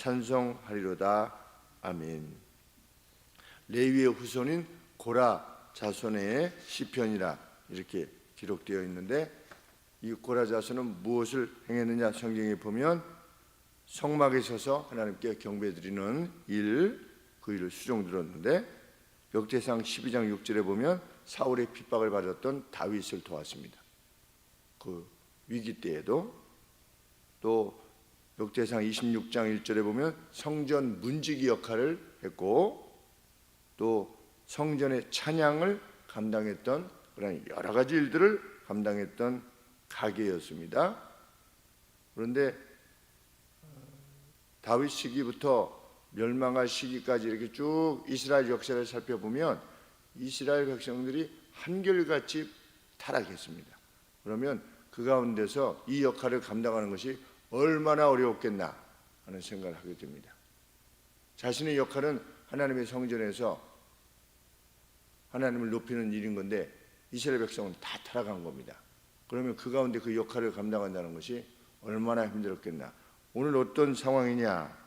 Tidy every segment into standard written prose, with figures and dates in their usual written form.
찬송하리로다. 아멘. 레위의 후손인 고라 자손의 시편이라 이렇게 기록되어 있는데, 이 고라 자손은 무엇을 행했느냐? 성경에 보면 성막에 서서 하나님께 경배드리는 그 일을 수종 들었는데, 역대상 12장 6절에 보면 사울의 핍박을 받았던 다윗을 도왔습니다. 그 위기 때에도. 또 역대상 26장 1절에 보면 성전 문지기 역할을 했고, 또 성전의 찬양을 감당했던 그런 여러 가지 일들을 감당했던 가게였습니다. 그런데 다윗 시기부터 멸망할 시기까지 이렇게 쭉 이스라엘 역사를 살펴보면 이스라엘 백성들이 한결같이 타락했습니다. 그러면 그 가운데서 이 역할을 감당하는 것이 얼마나 어려웠겠나 하는 생각을 하게 됩니다. 자신의 역할은 하나님의 성전에서 하나님을 높이는 일인 건데 이스라엘 백성은 다 타락한 겁니다. 그러면 그 가운데 그 역할을 감당한다는 것이 얼마나 힘들었겠나. 오늘 어떤 상황이냐?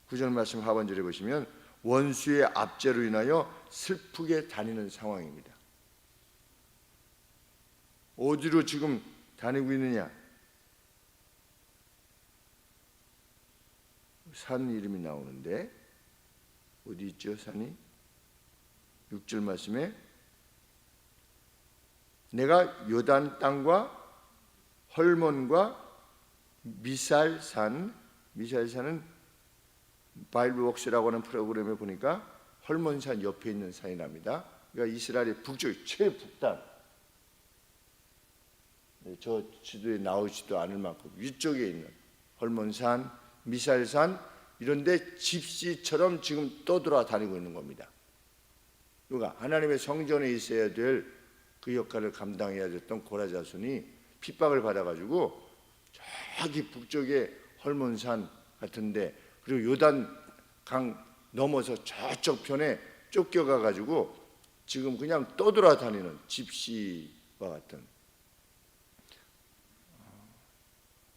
9절 말씀 하반절에 보시면 원수의 압제로 인하여 슬프게 다니는 상황입니다. 어디로 지금 다니고 있느냐? 산 이름이 나오는데 어디 있죠? 산이? 6절 말씀에 내가 요단 땅과 헐몬과 미살산은 바이블웍스라고 하는 프로그램에 보니까 헐몬산 옆에 있는 산이랍니다. 그러니까 이스라엘의 북쪽 최북단, 저 지도에 나오지도 않을 만큼 위쪽에 있는 헐몬산, 미살산 이런데 집시처럼 지금 떠돌아다니고 있는 겁니다. 그러니까 하나님의 성전에 있어야 될 그 역할을 감당해야 됐던 고라 자손이 핍박을 받아가지고 저기 북쪽에 헐몬산 같은데, 그리고 요단 강 넘어서 저쪽 편에 쫓겨가가지고 지금 그냥 떠돌아다니는 집시와 같은,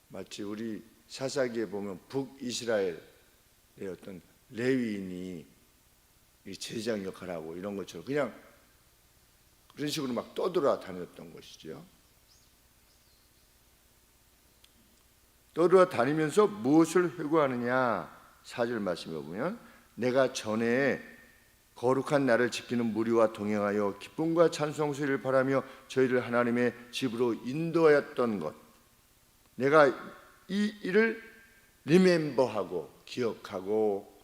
마치 우리 사사기에 보면 북이스라엘의 어떤 레위인이 제사장 역할을 하고 이런 것처럼 그냥 그런 식으로 막 떠돌아다녔던 것이죠. 떠돌아다니면서 무엇을 회고하느냐? 4절 말씀에 보면 내가 전에 거룩한 날을 지키는 무리와 동행하여 기쁨과 찬송 소리를 바라며 저희를 하나님의 집으로 인도하였던 것, 내가 이 일을 리멤버하고 기억하고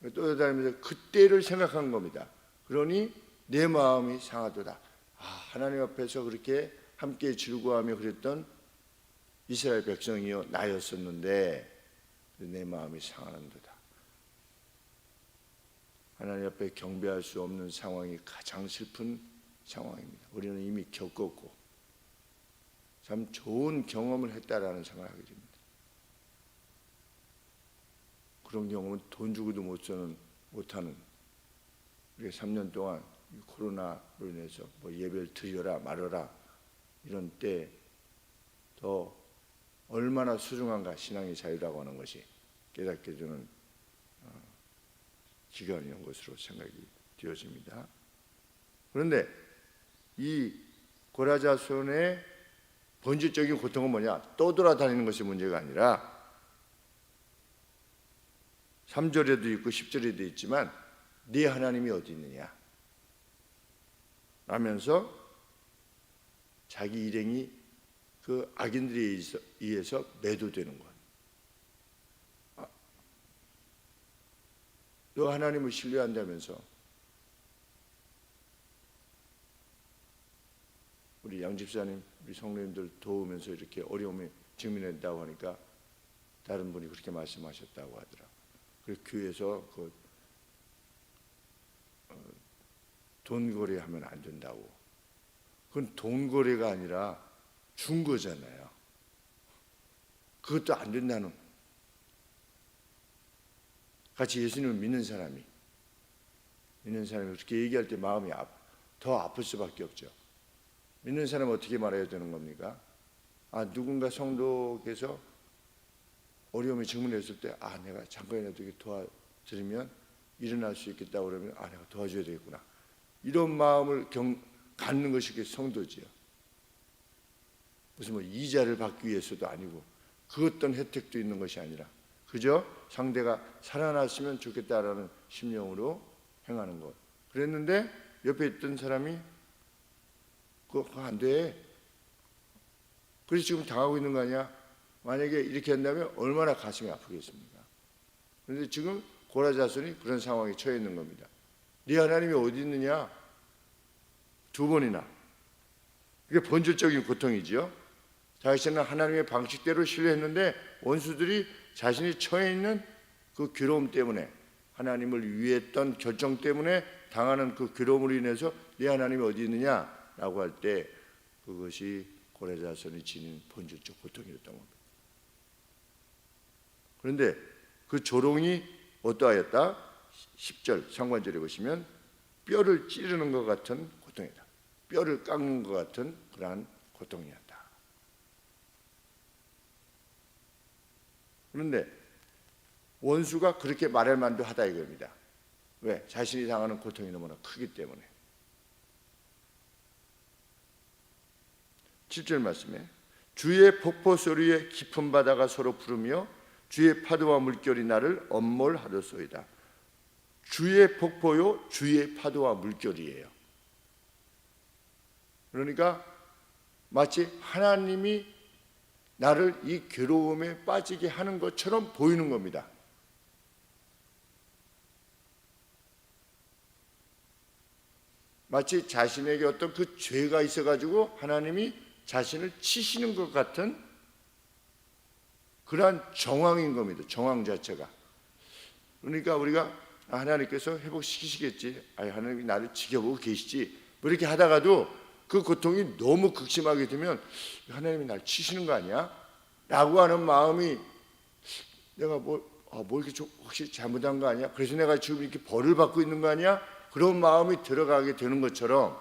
떠돌아다니면서 그때를 생각한 겁니다. 그러니 내 마음이 상하도다. 하나님 앞에서 그렇게 함께 즐거워하며 그랬던 이스라엘 백성이요 나였었는데 내 마음이 상하는도다. 하나님 앞에 경배할 수 없는 상황이 가장 슬픈 상황입니다. 우리는 이미 겪었고 참 좋은 경험을 했다라는 생각을 하게 됩니다. 그런 경험은 돈 주고도 못하는, 우리가 3년 동안 코로나로 인해서 뭐 예배를 드려라 말아라 이런 때 더 얼마나 소중한가, 신앙의 자유라고 하는 것이 깨닫게 되는 기간이었던 것으로 생각이 되어집니다. 그런데 이 고라 자손의 본질적인 고통은 뭐냐? 떠돌아다니는 것이 문제가 아니라 3절에도 있고 10절에도 있지만 네 하나님이 어디 있느냐 라면서 자기 일행이 그 악인들에 의해서 매도되는 것. 너 하나님을 신뢰한다면서 우리 양 집사님, 우리 성도님들 도우면서 이렇게 어려움에 직면했다고 하니까 다른 분이 그렇게 말씀하셨다고 하더라고요. 그래서 교회에서 돈 거래하면 안 된다고. 그건 돈 거래가 아니라 준 거잖아요. 그것도 안 된다는. 같이 예수님을 믿는 사람이 그렇게 얘기할 때 마음이 더 아플 수밖에 없죠. 믿는 사람은 어떻게 말해야 되는 겁니까? 누군가 성도께서 어려움에 직면했을 때 내가 잠깐이라도 이렇게 도와드리면 일어날 수 있겠다 그러면 내가 도와줘야 되겠구나. 이런 마음을 갖는 것이 성도지요. 무슨 이자를 받기 위해서도 아니고 그 어떤 혜택도 있는 것이 아니라 그저 상대가 살아났으면 좋겠다라는 심령으로 행하는 것. 그랬는데 옆에 있던 사람이 그거 안 돼. 그래서 지금 당하고 있는 거 아니야? 만약에 이렇게 한다면 얼마나 가슴이 아프겠습니까? 그런데 지금 고라자손이 그런 상황에 처해 있는 겁니다. 네 하나님이 어디 있느냐? 두 번이나. 이게 본질적인 고통이지요. 자신은 하나님의 방식대로 신뢰했는데 원수들이 자신이 처해 있는 그 괴로움 때문에, 하나님을 위했던 결정 때문에 당하는 그 괴로움으로 인해서 네 하나님이 어디 있느냐라고 할 때 그것이 고라자손이 지닌 본질적 고통이었던 겁니다. 그런데 그 조롱이 어떠하였다? 10절 상관절에 보시면 뼈를 찌르는 것 같은 고통이다. 뼈를 깎는 것 같은 그러한 고통이었다. 그런데 원수가 그렇게 말할 만도 하다 이겁니다. 왜? 자신이 당하는 고통이 너무나 크기 때문에. 7절 말씀에 주의 폭포 소리에 깊은 바다가 서로 부르며 주의 파도와 물결이 나를 엄몰하도소이다. 주의 폭포요, 주의 파도와 물결이에요. 그러니까 마치 하나님이 나를 이 괴로움에 빠지게 하는 것처럼 보이는 겁니다. 마치 자신에게 어떤 그 죄가 있어가지고 하나님이 자신을 치시는 것 같은 그러한 정황인 겁니다. 정황 자체가. 그러니까 우리가 하나님께서 회복시키시겠지, 하나님이 나를 지켜보고 계시지, 뭐 이렇게 하다가도 그 고통이 너무 극심하게 되면 하나님이 나를 치시는 거 아니야? 라고 하는 마음이, 내가 뭐 이렇게 혹시 잘못한 거 아니야? 그래서 내가 지금 이렇게 벌을 받고 있는 거 아니야? 그런 마음이 들어가게 되는 것처럼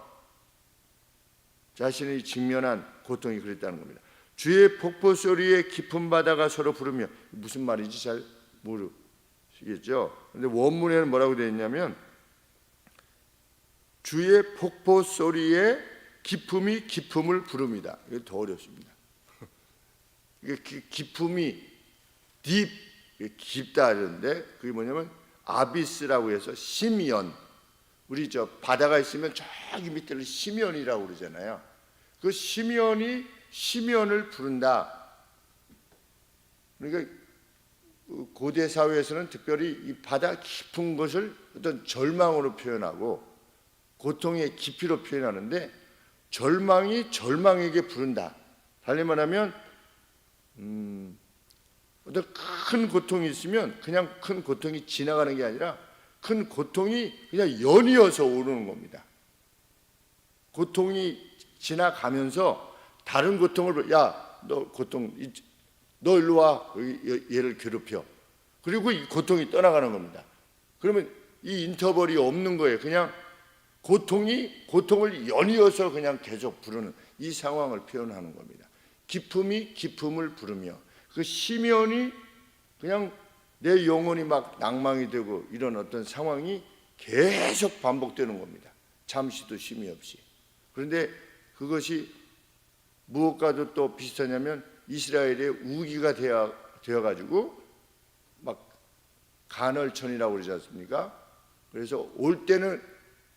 자신이 직면한 고통이 그랬다는 겁니다. 주의 폭포 소리에 깊은 바다가 서로 부르며, 무슨 말인지 잘 모르시겠죠? 근데 원문에는 뭐라고 되어 있냐면 주의 폭포 소리에 깊음이 깊음을 부릅니다. 이게 더 어렵습니다. 이게 깊음이 딥, 깊다 하는데 그게 뭐냐면 아비스라고 해서 심연. 우리 저 바다가 있으면 저기 밑에를 심연이라고 그러잖아요. 그 심연이 심연을 부른다. 그러니까 고대 사회에서는 특별히 이 바다 깊은 것을 어떤 절망으로 표현하고 고통의 깊이로 표현하는데, 절망이 절망에게 부른다. 달리 말하면 어떤 큰 고통이 있으면 그냥 큰 고통이 지나가는 게 아니라 큰 고통이 그냥 연이어서 오르는 겁니다. 고통이 지나가면서 다른 고통을, 너 일로 와, 얘를 괴롭혀. 그리고 이 고통이 떠나가는 겁니다. 그러면 이 인터벌이 없는 거예요. 그냥 고통을 연이어서 그냥 계속 부르는 이 상황을 표현하는 겁니다. 깊음이 깊음을 부르며, 그 심연이 그냥 내 영혼이 막 낭망이 되고 이런 어떤 상황이 계속 반복되는 겁니다. 잠시도 쉼이 없이. 그런데 그것이 무엇과도 또 비슷하냐면 이스라엘의 우기가 되어가지고 막 간헐천이라고 그러지 않습니까? 그래서 올 때는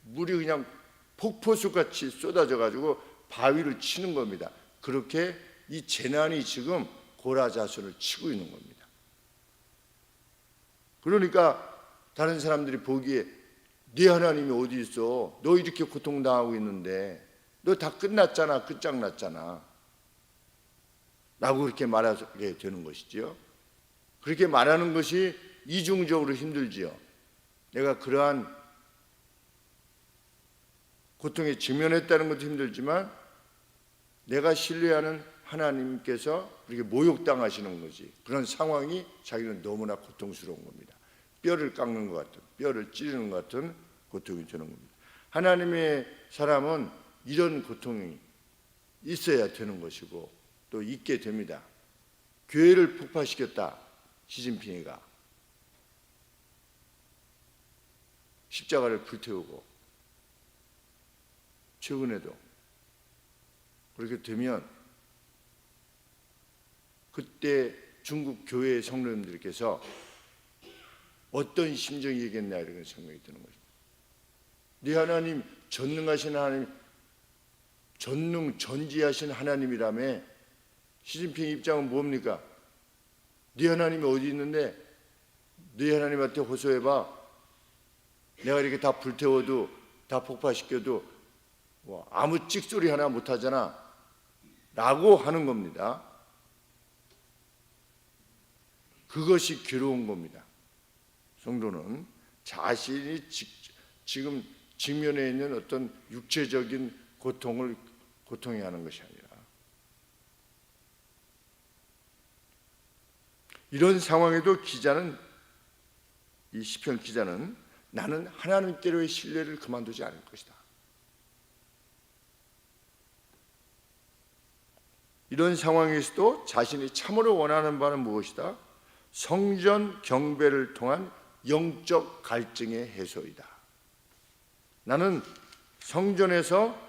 물이 그냥 폭포수같이 쏟아져가지고 바위를 치는 겁니다. 그렇게 이 재난이 지금 고라자손을 치고 있는 겁니다. 그러니까 다른 사람들이 보기에 네 하나님이 어디 있어? 너 이렇게 고통당하고 있는데 너 다 끝났잖아, 끝장났잖아 라고 그렇게 말하게 되는 것이지요. 그렇게 말하는 것이 이중적으로 힘들지요. 내가 그러한 고통에 직면했다는 것도 힘들지만 내가 신뢰하는 하나님께서 그렇게 모욕당하시는 거지, 그런 상황이 자기는 너무나 고통스러운 겁니다. 뼈를 깎는 것 같은, 뼈를 찌르는 것 같은 고통이 되는 겁니다. 하나님의 사람은 이런 고통이 있어야 되는 것이고 또 있게 됩니다. 교회를 폭파시켰다, 시진핑이가 십자가를 불태우고 최근에도 그렇게 되면 그때 중국 교회 성도님들께서 어떤 심정이겠나 이런 생각이 드는 거죠. 네 하나님, 전능하신 하나님, 전지하신 하나님이라며 시진핑 입장은 뭡니까? 네 하나님이 어디 있는데 네 하나님한테 호소해봐. 내가 이렇게 다 불태워도 다 폭파시켜도 아무 찍소리 하나 못하잖아 라고 하는 겁니다. 그것이 괴로운 겁니다. 성도는 자신이 지금 직면해 있는 어떤 육체적인 고통해 하는 것이 아니라 이런 상황에도 이 시편 기자는 나는 하나님께로의 신뢰를 그만두지 않을 것이다. 이런 상황에서도 자신이 참으로 원하는 바는 무엇이다? 성전 경배를 통한 영적 갈증의 해소이다. 나는 성전에서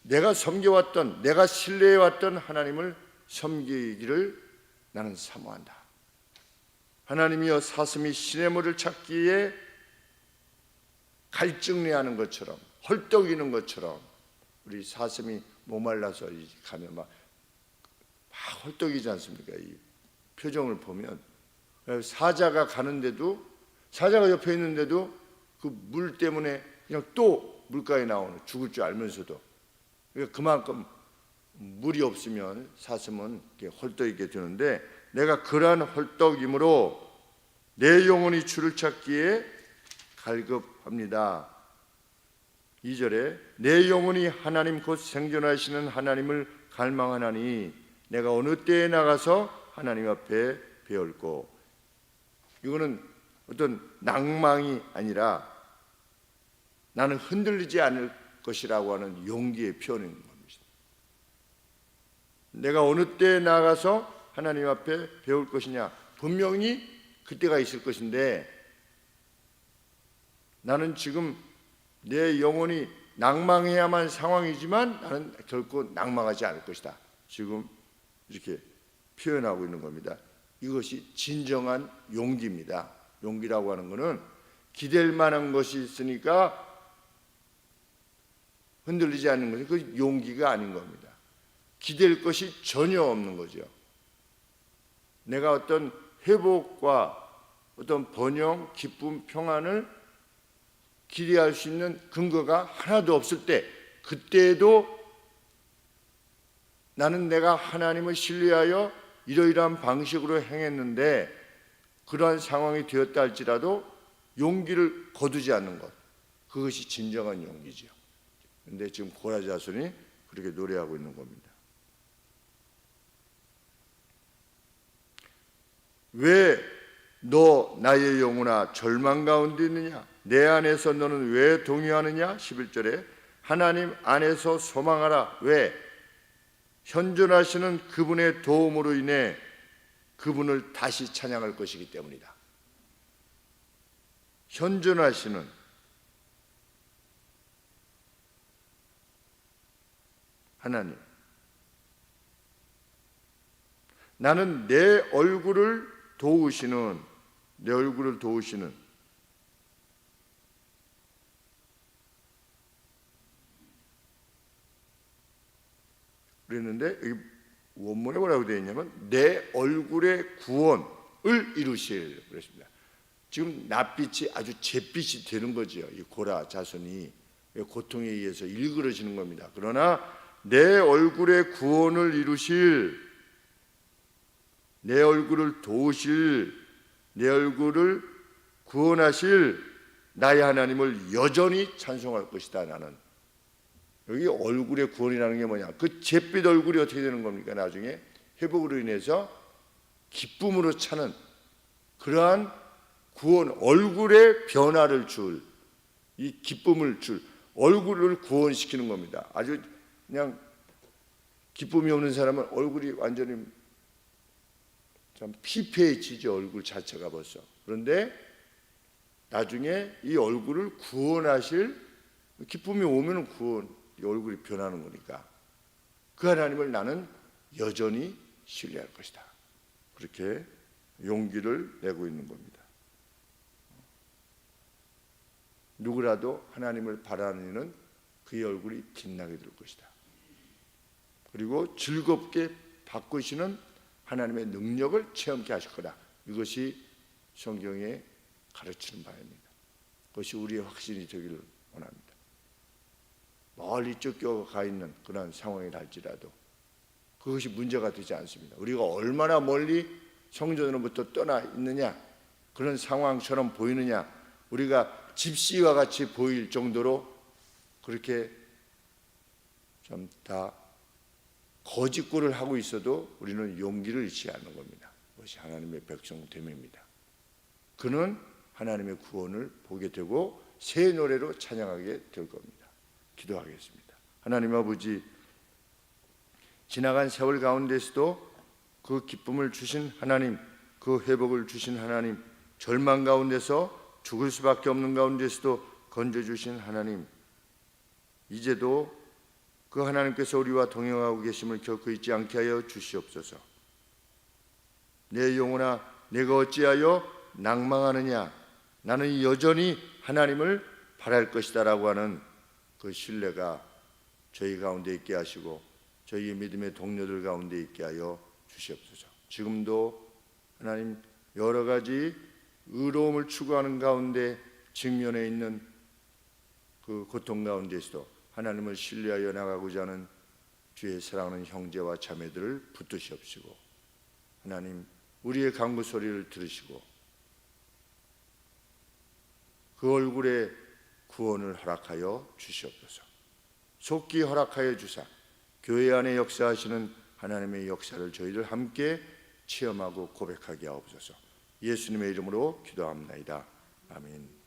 내가 섬겨왔던, 내가 신뢰해왔던 하나님을 섬기기를 나는 사모한다. 하나님이여 사슴이 시냇물을 찾기에 갈증내하는 것처럼, 헐떡이는 것처럼 우리 사슴이 목말라서 가면 막 헐떡이지 않습니까? 이 표정을 보면 사자가 가는데도, 사자가 옆에 있는데도 그 물 때문에 그냥 또 물가에 나오는, 죽을 줄 알면서도, 그러니까 그만큼 물이 없으면 사슴은 이렇게 헐떡이게 되는데, 내가 그러한 헐떡임으로 내 영혼이 주를 찾기에 갈급합니다. 2절에 내 영혼이 하나님 곧 생존하시는 하나님을 갈망하나니 내가 어느 때에 나가서 하나님 앞에 배울고. 이거는 어떤 낭망이 아니라 나는 흔들리지 않을 것이라고 하는 용기의 표현인 겁니다. 내가 어느 때에 나가서 하나님 앞에 배울 것이냐, 분명히 그때가 있을 것인데 나는 지금 내 영혼이 낭망해야만 상황이지만 나는 결코 낭망하지 않을 것이다. 지금 이렇게 표현하고 있는 겁니다. 이것이 진정한 용기입니다. 용기라고 하는 것은 기댈 만한 것이 있으니까 흔들리지 않는 것이 그 용기가 아닌 겁니다. 기댈 것이 전혀 없는 거죠. 내가 어떤 회복과 어떤 번영, 기쁨, 평안을 기대할 수 있는 근거가 하나도 없을 때, 그때에도 나는 내가 하나님을 신뢰하여 이러이러한 방식으로 행했는데 그러한 상황이 되었다 할지라도 용기를 거두지 않는 것, 그것이 진정한 용기죠. 그런데 지금 고라 자손이 그렇게 노래하고 있는 겁니다. 왜 너 나의 영혼아 절망 가운데 있느냐? 내 안에서 너는 왜 동요하느냐? 11절에 하나님 안에서 소망하라. 왜? 현존하시는 그분의 도움으로 인해 그분을 다시 찬양할 것이기 때문이다. 현존하시는 하나님, 나는 내 얼굴을 도우시는 그랬는데 여기 원문에 뭐라고 되어 있냐면 내 얼굴의 구원을 이루실 그랬습니다. 지금 낯빛이 아주 잿빛이 되는 거죠. 이 고라 자손이 고통에 의해서 일그러지는 겁니다. 그러나 내 얼굴의 구원을 이루실, 내 얼굴을 도우실, 내 얼굴을 구원하실 나의 하나님을 여전히 찬송할 것이다. 나는 여기 얼굴의 구원이라는 게 뭐냐, 그 잿빛 얼굴이 어떻게 되는 겁니까? 나중에 회복으로 인해서 기쁨으로 차는 그러한 구원, 얼굴의 변화를 줄, 이 기쁨을 줄, 얼굴을 구원시키는 겁니다. 아주 그냥 기쁨이 없는 사람은 얼굴이 완전히 참 피폐해지죠, 얼굴 자체가 벌써. 그런데 나중에 이 얼굴을 구원하실 기쁨이 오면은 이 얼굴이 변하는 거니까 그 하나님을 나는 여전히 신뢰할 것이다. 그렇게 용기를 내고 있는 겁니다. 누구라도 하나님을 바라는 이는 그의 얼굴이 빛나게 될 것이다. 그리고 즐겁게 바꾸시는 하나님의 능력을 체험케 하실 거다. 이것이 성경에 가르치는 바입니다. 그것이 우리의 확신이 되기를 원합니다. 멀리 쫓겨가 있는 그런 상황이 할지라도 그것이 문제가 되지 않습니다. 우리가 얼마나 멀리 성전으로부터 떠나 있느냐, 그런 상황처럼 보이느냐, 우리가 집시와 같이 보일 정도로 그렇게 좀 다 거짓골을 하고 있어도 우리는 용기를 잃지 않는 겁니다. 그것이 하나님의 백성됨입니다. 그는 하나님의 구원을 보게 되고 새 노래로 찬양하게 될 겁니다. 기도하겠습니다. 하나님 아버지, 지나간 세월 가운데서도 그 기쁨을 주신 하나님, 그 회복을 주신 하나님, 절망 가운데서 죽을 수밖에 없는 가운데서도 건져주신 하나님, 이제도 그 하나님께서 우리와 동행하고 계심을 결코 잊지 않게 하여 주시옵소서. 내 영혼아, 내가 어찌하여 낭망하느냐, 나는 여전히 하나님을 바랄 것이다 라고 하는 그 신뢰가 저희 가운데 있게 하시고 저희의 믿음의 동료들 가운데 있게 하여 주시옵소서. 지금도 하나님 여러 가지 의로움을 추구하는 가운데 직면해 있는 그 고통 가운데서도 하나님을 신뢰하여 나가고자 하는 주의 사랑하는 형제와 자매들을 붙드시옵시고, 하나님 우리의 간구 소리를 들으시고 그 얼굴에 구원을 허락하여 주시옵소서. 속기 허락하여 주사 교회 안에 역사하시는 하나님의 역사를 저희들 함께 체험하고 고백하게 하옵소서. 예수님의 이름으로 기도합나이다. 아멘.